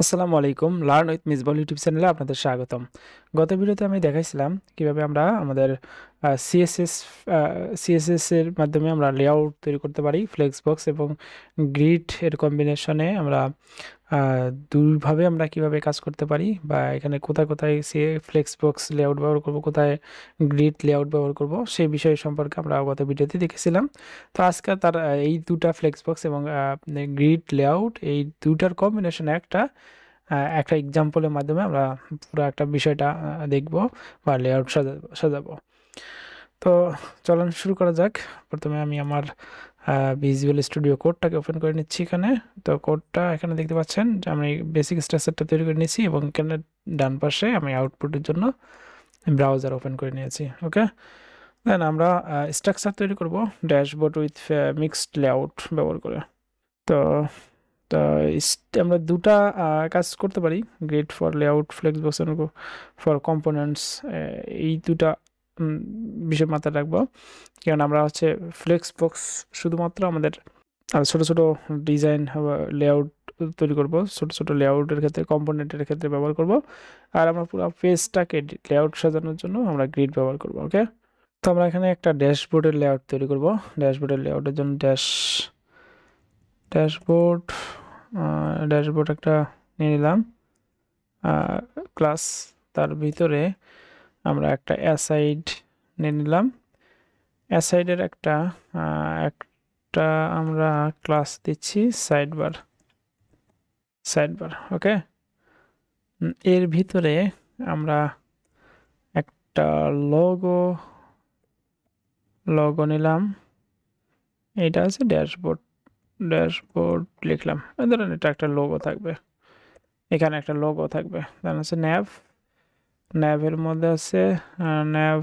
আসসালামু আলাইকুম। Learn with Misbah YouTube চ্যানেলে আপনাদের স্বাগতম। গত ভিডিওতে আমি দেখাইছিলাম কিভাবে আমরা আমাদের সিএসএস সিএসএস এর মাধ্যমে আমরা লেআউট তৈরি করতে পারি। ফ্লেক্সবক্স এবং গ্রিড এর কম্বিনেশনে আমরা দুইভাবে আমরা কিভাবে কাজ করতে পারি, বা এখানে কোথায় কোথায় ফ্লেক্সবক্স লেআউট ব্যবহার করব, কোথায় গ্রিড লেআউট ব্যবহার করব, সেই বিষয় সম্পর্কে আমরা গত ভিডিওতে দেখেছিলাম। তো আজকে তার এই দুটা ফ্লেক্সবক্স এবং গ্রিড লেআউট এই দুটার কম্বিনেশনে একটা একটা এক্সাম্পলের মাধ্যমে আমরা পুরো একটা বিষয়টা দেখব বা লেআউট সাজাবো। তো চলুন শুরু করা যাক। প্রথমে আমি আমার ভিজুয়াল স্টুডিও কোডটাকে ওপেন করে নিচ্ছি এখানে। তো কোডটা এখানে দেখতে পাচ্ছেন যে আমি বেসিক স্ট্রাকচারটা তৈরি করে নিয়েছি এবং এখানে ডান পাশে আমি আউটপুটের জন্য ব্রাউজার ওপেন করে নিয়েছি। ওকে, দেন আমরা স্ট্রাকচার তৈরি করব ড্যাশবোর্ড উইথ মিক্সড লেআউট ব্যবহার করে। তো তো আমরা দুটা কাজ করতে পারি, grid for layout, flexbox for components. এই দুটা বিষয় মাথায় রাখবো, কারণ আমরা হচ্ছে ফ্লেক্সবক্স শুধুমাত্র আমাদের ছোট ছোট ডিজাইন লেআউট তৈরি করব, ছোট ছোট লেআউটের ক্ষেত্রে, কম্পোনেন্টের ক্ষেত্রে ব্যবহার করব। আর আমরা পুরো পেজটাকে লেআউট সাজানোর জন্য আমরা গ্রিড ব্যবহার করব। ওকে, তো আমরা এখানে একটা ড্যাশবোর্ডের লেআউট তৈরি করব। ড্যাশবোর্ডের লেআউটের জন্য ড্যাশবোর্ড ড্যাশবোর্ড একটা নিয়ে নিলাম ক্লাস। তার ভিতরে আমরা একটা অ্যাসাইড নিয়ে নিলাম। অ্যাসাইডের একটা আমরা ক্লাস দিচ্ছি সাইডবার। ওকে, এর ভিতরে আমরা একটা লগো নিলাম। এটা আছে ড্যাশবোর্ড লিখলাম। ধরেন এটা একটা লোগো থাকবে, এখানে একটা লোগো থাকবে। দেন আছে ন্যাভের মধ্যে আছে ন্যাভ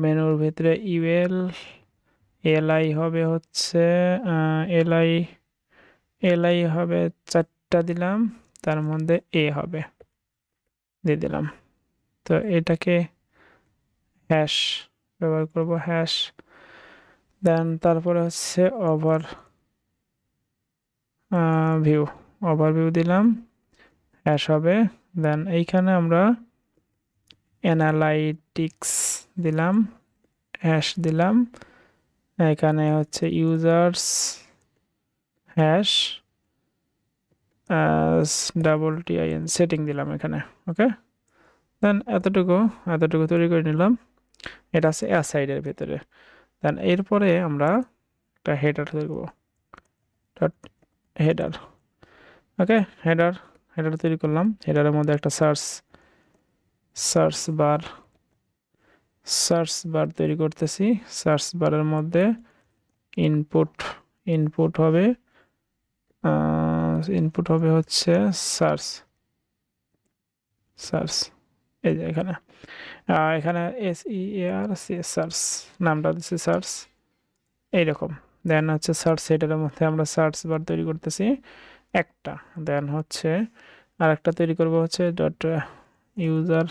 মেনুর ভিতরে এলআই হবে হচ্ছে এলআই হবে 4টা দিলাম, তার মধ্যে হবে দিয়ে দিলাম। তো এটাকে হ্যাশ ব্যবহার করব, হ্যাশ। দেন তারপরে হচ্ছে ওভারভিউ দিলাম, হ্যাশ হবে। দেন এইখানে আমরা অ্যানালাইটিক্স দিলাম, হ্যাশ দিলাম। এখানে হচ্ছে ইউজার্স হ্যাশ TIN সেটিং দিলাম এখানে। ওকে, দেন এতটুকু তৈরি করে নিলাম। এটা আছে অ্যাসাইডের ভেতরে। দেন এরপরে আমরা একটা হেডার তৈরি করবো, হেডার। ওকে, হেডার তৈরি করলাম। হেডারের মধ্যে একটা সার্চ বার তৈরি করতেছি। সার্চ বারের মধ্যে ইনপুট হবে হচ্ছে সার্চ। এই যে এখানে সার্চ নামটা দিচ্ছি সার্চ, এইরকম। দেন হচ্ছে সার্চ হেডারের মধ্যে আমরা সার্চ বার তৈরি করতেছি একটা। দেন হচ্ছে আর একটা তৈরি করব হচ্ছে ডট ইউজার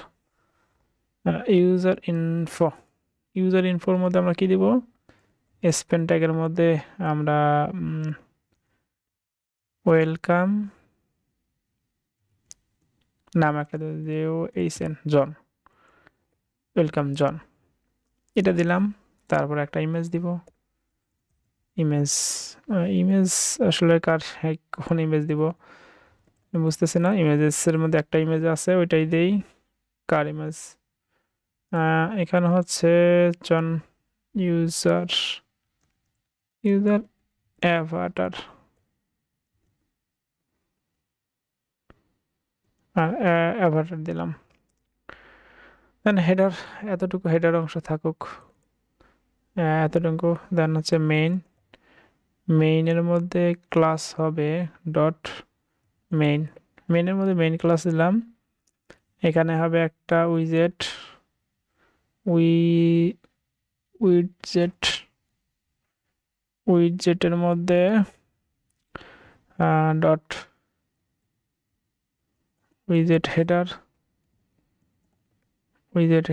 ইনফোর মধ্যে আমরা কি দিব, স্পেন ট্যাগের মধ্যে আমরা ওয়েলকাম নাম একটা জন, ওয়েলকাম জন, এটা দিলাম। তারপর একটা ইমেজ দিব। ইমেজ আসলে কখন ইমেজ দিব বুঝতেছি না। ইমেজের মধ্যে একটা ইমেজ আছে, ওইটাই দেই। কার ইমেজ? এখানে হচ্ছে জন ইউজার অ্যাভাটার, দিলাম। দেন এতটুকু হেডার অংশ থাকুক, এতটুকু। দেন হচ্ছে মেইনের মধ্যে ক্লাস হবে ডট মেইনের মধ্যে মেইন ক্লাস দিলাম। এখানে হবে একটা উইডজেটের মধ্যে ডট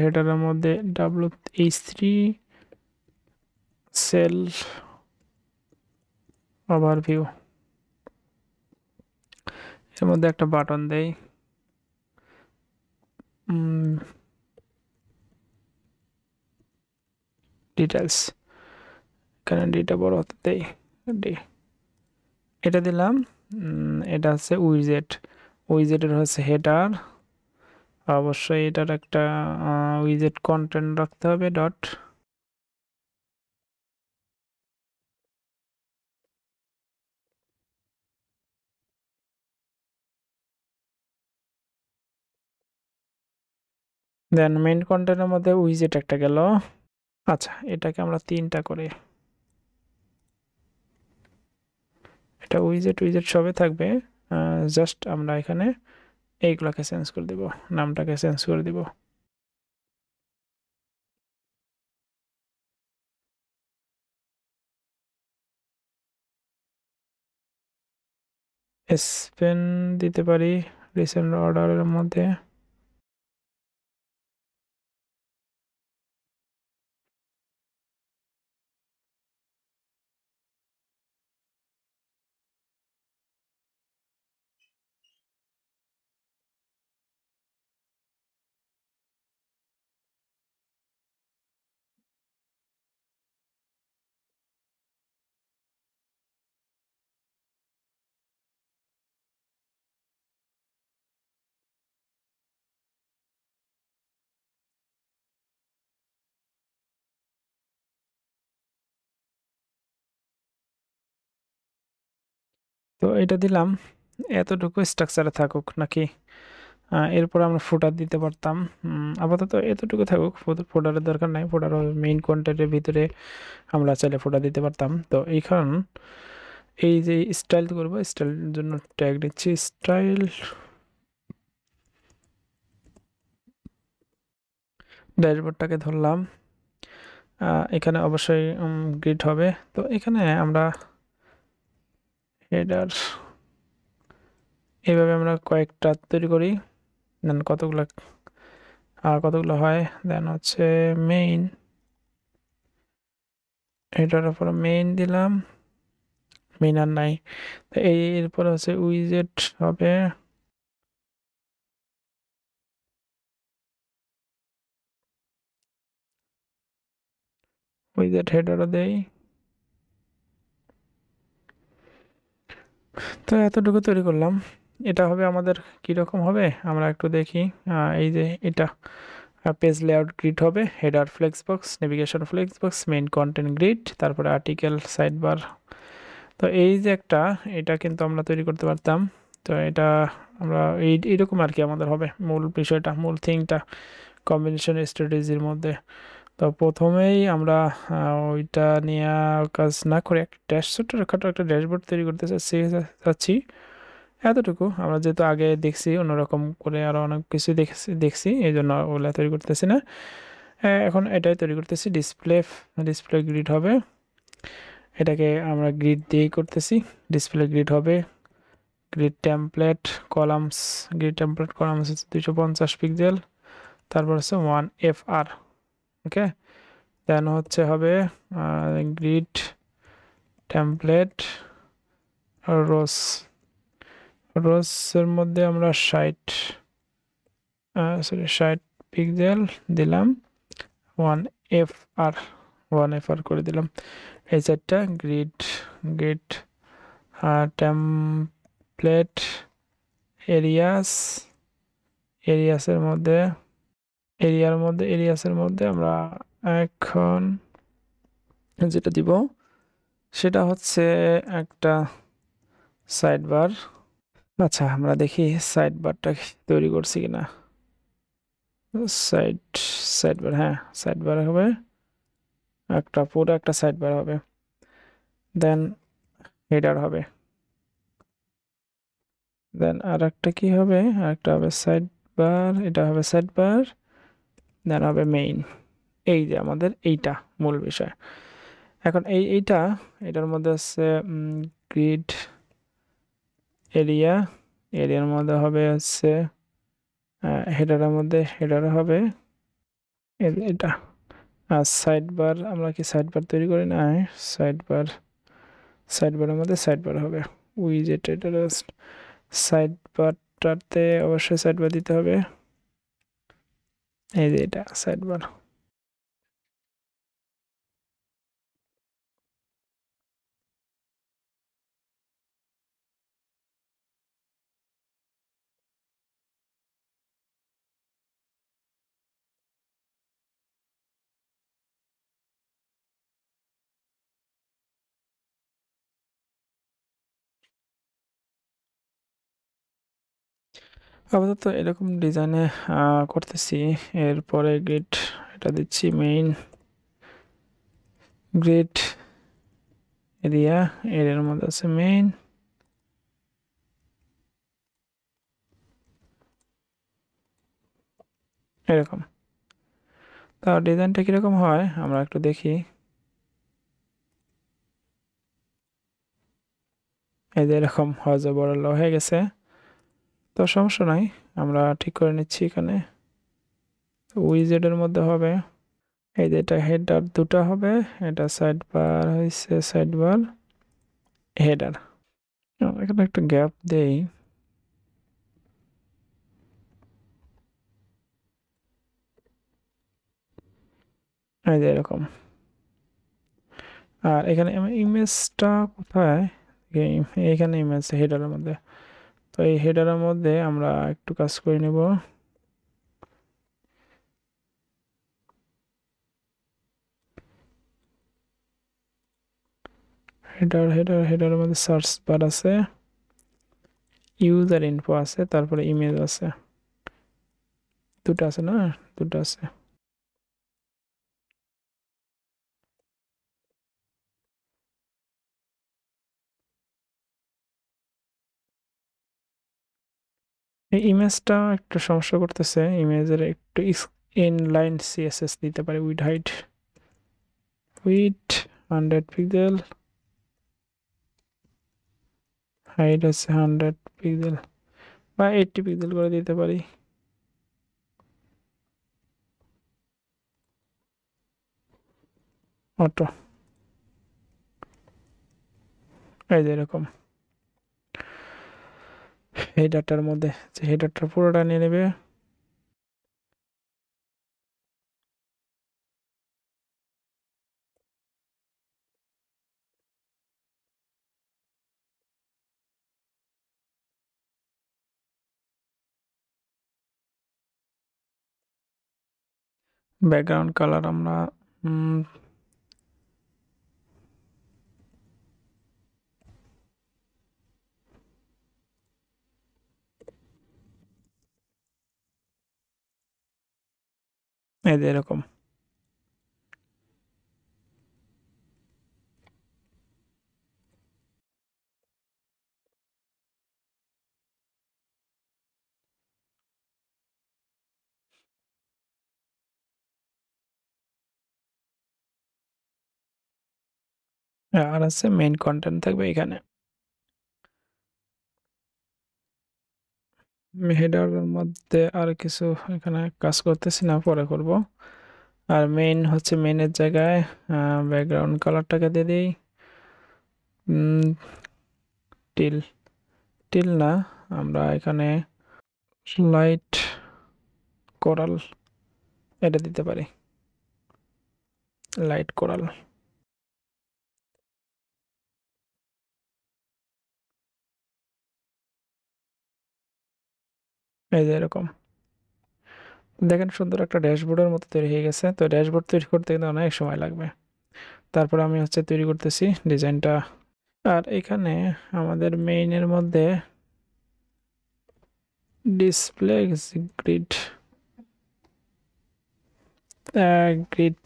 হেডারের মধ্যে WH3 সেল ওভারভিউ। এর মধ্যে একটা বাটন দেই, ডিটেলস, এখানে ডিটা বড় হতে দেই, ডি এটা দিলাম। এটা হচ্ছে উইজেট, উইজেটের হচ্ছে হেডার, অবশ্যই এটার একটা উইজেট কন্টেন্ট রাখতে হবে ডট। দেন মেইন কন্টেন্টের মধ্যে উইজেট একটা গেল। আচ্ছা, এটাকে আমরা 3টা করে, এটা উইজেট উইজেট সবে থাকবে, জাস্ট আমরা এখানে এইগুলাকে চেঞ্জ করে দিব, নামটাকে চেঞ্জ করে দিব। স্পেন দিতে পারি রিসেন্ট অর্ডারের মধ্যে। তো এটা দিলাম, এতটুকু স্ট্রাকচারে থাকুক নাকি? এরপর আমরা ফুটার দিতে পারতাম। আপাতত এতটুকু থাকুক, ফোটারের দরকার নাই, ফোটার মেইন কন্টেন্টের ভিতরে আমরা চাইলে ফোটার দিতে পারতাম। তো এইখান এই যে স্টাইল করবো, স্টাইলের জন্য ট্যাগ দিচ্ছি স্টাইল, ড্যাশবোর্ডটাকে ধরলাম। এখানে অবশ্যই গ্রিড হবে। তো এখানে আমরা হেডার এইভাবে আমরা কয়েকটা তৈরি করি, দেন কতগুলো হয়, দেন হচ্ছে মেইন, এটার উপর মেইন দিলাম, মেইন আর নাই। তো এরপর হচ্ছে উইজেট হবে, উইজেট হেডারও দেই। তো এতটুকু তৈরি করলাম। এটা হবে আমাদের কীরকম হবে আমরা একটু দেখি। এই যে এটা পেজ লেআউট গ্রিড হবে, header flex box, navigation flex box, main content grid, তারপরে আর্টিকেল সাইড বার। তো এই যে একটা, এটা কিন্তু আমরা তৈরি করতে পারতাম। তো এটা আমরা এইরকম আর কি আমাদের হবে মূল বিষয়টা, মূল থিংটা কম্বিনেশন স্ট্র্যাটেজির মধ্যে। তো প্রথমেই আমরা ওইটা নিয়ে কাজ না করে একটা ছোট্টখাটো একটা ড্যাশবোর্ড তৈরি করতে চাচ্ছি। এতটুকু আমরা যেহেতু আগে দেখছি অন্যরকম করে, আরও অনেক কিছু দেখছি এই জন্য ওগুলা তৈরি করতেছি না। এখন এটাই তৈরি করতেছি, ডিসপ্লে গ্রিড হবে। এটাকে আমরা গ্রিড দিয়েই করতেছি, ডিসপ্লে গ্রিড হবে। Grid template columns, grid template columns হচ্ছে 250 পিক্সেল, তারপর হচ্ছে 1FR। ওকে, দেন হচ্ছে হবে গ্রিড টেমপ্লেট রোস, রোসের মধ্যে আমরা 60 পিক্সেল দিলাম, 1FR করে দিলাম। এই চারটা গ্রিড টেমপ্লেট এরিয়াসের মধ্যে এরিয়াসের মধ্যে আমরা এখন যেটা দিব সেটা হচ্ছে একটা সাইড বার। আচ্ছা, আমরা দেখি সাইড বারটা তৈরি করছি কিনা। সাইড বার, হ্যাঁ সাইড বার হবে, পুরো একটা সাইড বার হবে। দেন হেডার হবে, দেন আর একটা কি হবে, আরেকটা হবে সাইড বার, এটা হবে সাইড বার, দেন হবে মেইন। এই যে আমাদের এইটা মূল বিষয়। এখন এটার মধ্যে হচ্ছে গ্রিড এরিয়ার মধ্যে হবে হচ্ছে হেডারের মধ্যে হেডার হবে এটা। আর সাইড বার, আমরা কি সাইড বার তৈরি করি না? সাইড বারের মধ্যে সাইড বার হবে উইজেট, সাইড বারটাতে অবশ্যই সাইড বার দিতে হবে। এই যে এটা সাইড বার। আপাতত এরকম ডিজাইনে করতেছি। এরপরে গ্রিড এটা দিচ্ছি মেইন গ্রিড এরিয়া, এরিয়ার মধ্যে আছে মেইন। এরকম তা ডিজাইনটা কীরকম হয় আমরা একটু দেখি। এই যে এরকম হজে বড় হয়ে গেছে, তো সমস্যা নাই, আমরা ঠিক করে নিচ্ছি এখানে। উইজেডের মধ্যে হবে, এই যে এটা হেডার দুটো হবে, এটা সাইড বার হয়েছে সাইড বার হেডার। এখানে একটা গ্যাপ দেই, এই যে এরকম। আর এখানে ইমেজটা কোথায়, এইখানে ইমেজ হেডারের মধ্যে। তো এই হেডারের মধ্যে আমরা একটু কাজ করে নেব। হেডারের মধ্যে সার্চ বার আছে, ইউজার ইনফো আছে, তারপরে ইমেজ আছে, দুটো আছে না, দুটো আছে। এই ইমেজটা একটু সমস্যা করতেছে, ইমেজের একটু ইনলাইন সিএসএস দিতে পারি। Weed height, weed 100 pixel, height আছে 100 পিক্সেল বা 80 পিক্সেল করে দিতে পারি। অটো, এই যে এরকম হেডারটার মধ্যে, যে হেডারটা পুরোটা নিয়ে নেবে। ব্যাকগ্রাউন্ড কালার আমরা এই যে এরকম। আর আছে মেইন কন্টেন্ট থাকবে এখানে। হেডারের মধ্যে আর কিছু এখানে কাজ করতেছি না, পরে করব। আর মেইন হচ্ছে মেইনের জায়গায় ব্যাকগ্রাউন্ড কালারটাকে দিয়ে দিই টিল, টিল না, আমরা এখানে লাইট কোরাল এটা দিতে পারি, লাইট কোরাল। এই যে এরকম দেখেন সুন্দর একটা ড্যাশবোর্ডের মতো তৈরি হয়ে গেছে। তো ড্যাশবোর্ড তৈরি করতে কিন্তু অনেক সময় লাগবে। তারপর আমি হচ্ছে তৈরি করতেছি ডিজাইনটা। আর এখানে আমাদের মেইনের মধ্যে ডিসপ্লে গ্রিড, গ্রিড।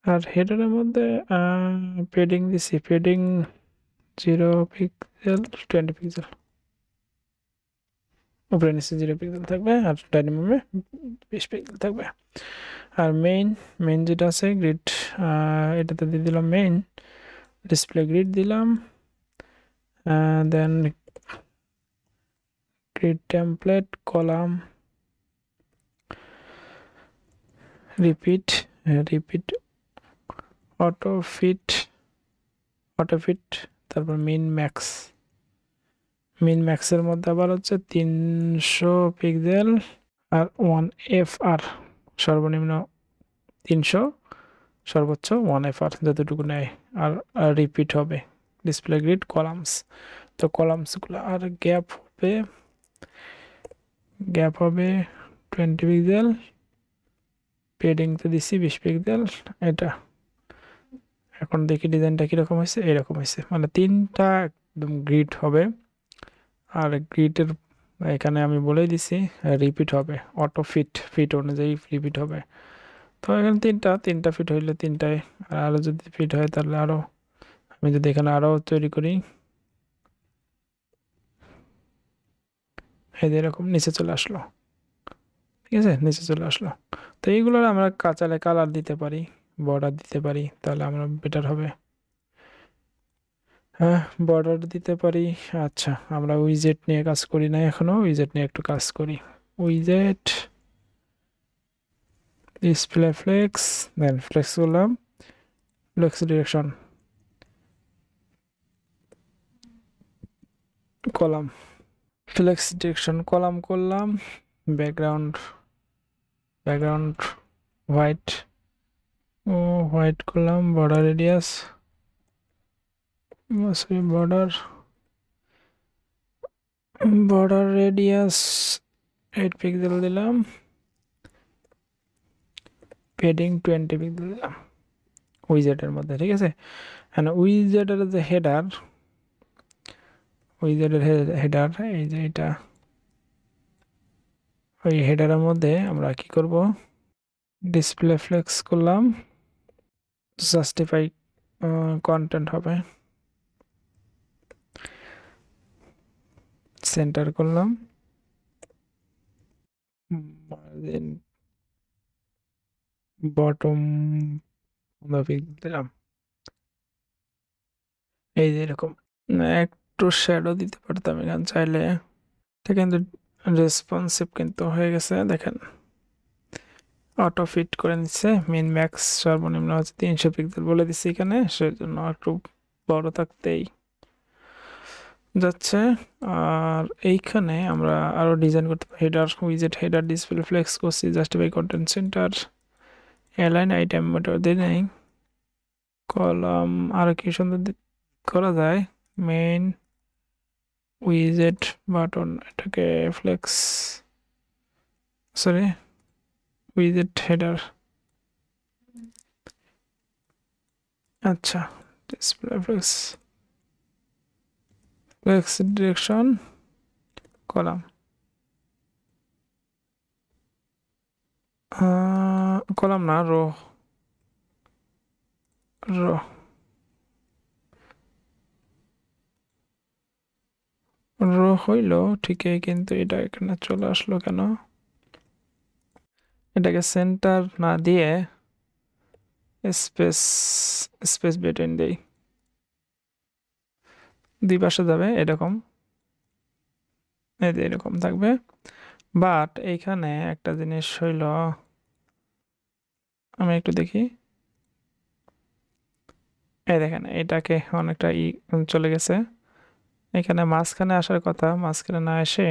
আর হেডারের মধ্যে পেডিং দিছি, পেডিং 0 পিক্সেল 20 পিক্সেল, উপরে নিচে 0 পিক্সেল থাকবে, আর ডাইনামে 20 পিক্সেল থাকবে। আর মেইন, মেইন যেটা আছে গ্রিড, এটাতে দিয়ে দিলাম মেইন ডিসপ্লে গ্রিড দিলাম, then grid template column repeat, repeat auto fit, auto fit, তারপর মিন ম্যাক্স, মিন ম্যাক্সের মধ্যে আবার হচ্ছে 300 পিক্সেল আর 1FR, সর্বনিম্ন 300, সর্বোচ্চ 1FR যতটুকু নেয়। আর রিপিট হবে ডিসপ্লে গ্রিড কলামস, তো কলামসগুলো। আর গ্যাপ হবে 20 পিক্সেল, পেডিং তো দিছি 20 পিক্সেল। এটা এখন দেখি ডিজাইনটা কীরকম হয়েছে, এরকম হয়েছে, মানে 3টা একদম গ্রিড হবে। আর গ্রিডের এখানে আমি বলেই দিছি রিপিট হবে, অটো ফিট অনুযায়ী রিপিট হবে। তো এখানে তিনটা ফিট হইলে 3টায়, আর আরও যদি ফিট হয় তাহলে আরও, আমি যদি এখানে আরও তৈরি করি, এই যে এরকম নিচে চলে আসলো, ঠিক আছে, নিচে চলে আসলো। তো এইগুলোর আমরা চাইলে কালার দিতে পারি, বর্ডার দিতে পারি, তাহলে আমরা বেটার হবে। হ্যাঁ, বর্ডার দিতে পারি। আচ্ছা, আমরা উইজেট নিয়ে কাজ করি না এখনো, উইজেট নিয়ে একটু কাজ করি। উইজেট, ডিসপ্লে ফ্লেক্স, দেন ফ্লেক্স করলাম, flex direction, column, flex direction column করলাম, ব্যাকগ্রাউন্ড হোয়াইট, হোয়াইট করলাম, border radius, border radius 8 pixel দিলাম, পেডিং 20 পিক্সেল দিলাম উইজেটের মধ্যে, ঠিক আছে। হ্যাঁ, উইজেটের যে হেডার, এই যে এটা, ওই হেডারের মধ্যে আমরা কি করব, ডিসপ্লে ফ্লেক্স করলাম, জাস্টিফাই কন্টেন্ট হবে, সেন্টার করলাম, মার্জিন বটম দিলাম, এই যে এরকম। একটু শ্যাডো দিতে পারতাম এখানে চাইলে, এটা কিন্তু রেসপন্সিভ কিন্তু হয়ে গেছে, দেখেন অটো ফিট করে নিচ্ছে। মিন ম্যাক্স সর্বনিম্ন হচ্ছে 300 পিক্সেল বলে দিচ্ছি এখানে, সেজন্য একটু বড় থাকতেই যাচ্ছে। আর এইখানে আমরা আরো ডিজাইন করতে পারি, হেডার, উইজেট হেডার, ডিসপ্লে ফ্লেক্স করছি, justify content centre, align item motor দিয়ে নেই, কলাম আরো কি সুন্দর করা যায়, মেইন উইজেট বাটন, এটাকে ফ্লেক্স, সরি উইজেট হেডার, আচ্ছা, display flakes direction column, column না, রো রো রো হইল ঠিকই, কিন্তু এটা এখানে চলে আসলো কেন? এটাকে সেন্টার না দিয়ে স্পেস স্পেস বেটেন দেই, দুই পাশে যাবে এরকম, এই যে এরকম থাকবে। বাট এইখানে একটা জিনিস হইল, আমি একটু দেখি, এই দেখেন এটাকে অনেকটা চলে গেছে, এখানে মাঝখানে আসার কথা, মাঝখানে না এসে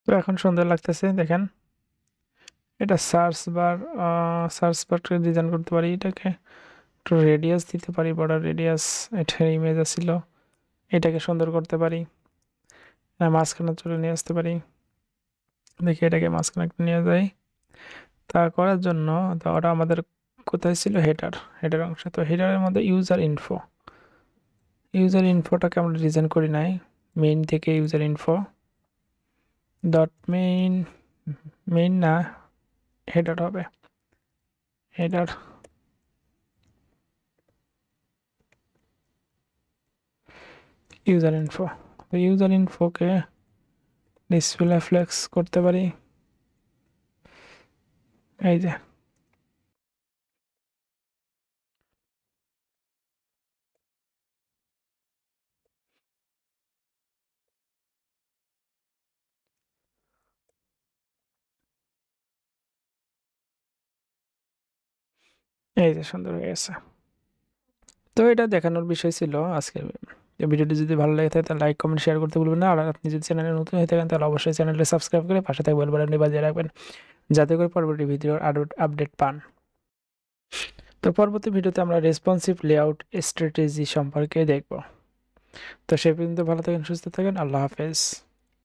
তো এখন সুন্দর লাগতেছে দেখেন। এটা সার্চ বারটা ডিজাইন করতে পারি, এটাকে একটু রেডিয়াস দিতে পারি, বর্ডার রেডিয়াস, এটার ইমেজ ছিল, এটাকে সুন্দর করতে পারি, মাঝখানে চলে নিয়ে আসতে পারি, দেখি এটাকে মাঝখানে একটু নিয়ে যাই। তা করার জন্য, তো ওটা আমাদের কোথায় ছিল, হেডার অংশ, তো হেডারের মধ্যে ইউজার ইনফো, ইউজার ইনফোটাকে আমরা ডিজাইন করি নাই, মেইন থেকে ইউজার ইনফো ডট মেইন না, হেডার হবে, হেডার ইউজার ইনফো। তো ইউজার ইনফোকে ডিসপ্লে ফ্লেক্স করতে পারি, এই যে সুন্দর হয়ে গেছে। তো এটা দেখানোর বিষয় ছিল আজকের ভিডিওটি। যদি ভালো লাগে থাকে তাহলে লাইক কমেন্ট শেয়ার করতে ভুলবেন না। আর আপনি যদি চ্যানেলে নতুন হয়ে থাকেন তাহলে অবশ্যই চ্যানেলটি সাবস্ক্রাইব করে পাশে থাকা বেল বাটনটি বাজিয়ে রাখবেন, যাতে করে পরবর্তী ভিডিওর আরও আপডেট পান। তো পরবর্তী ভিডিওতে আমরা রেসপন্সিভ লেআউট স্ট্র্যাটেজি সম্পর্কে দেখব। তো সে পর্যন্ত ভালো থাকেন, সুস্থ থাকেন, আল্লাহ হাফেজ।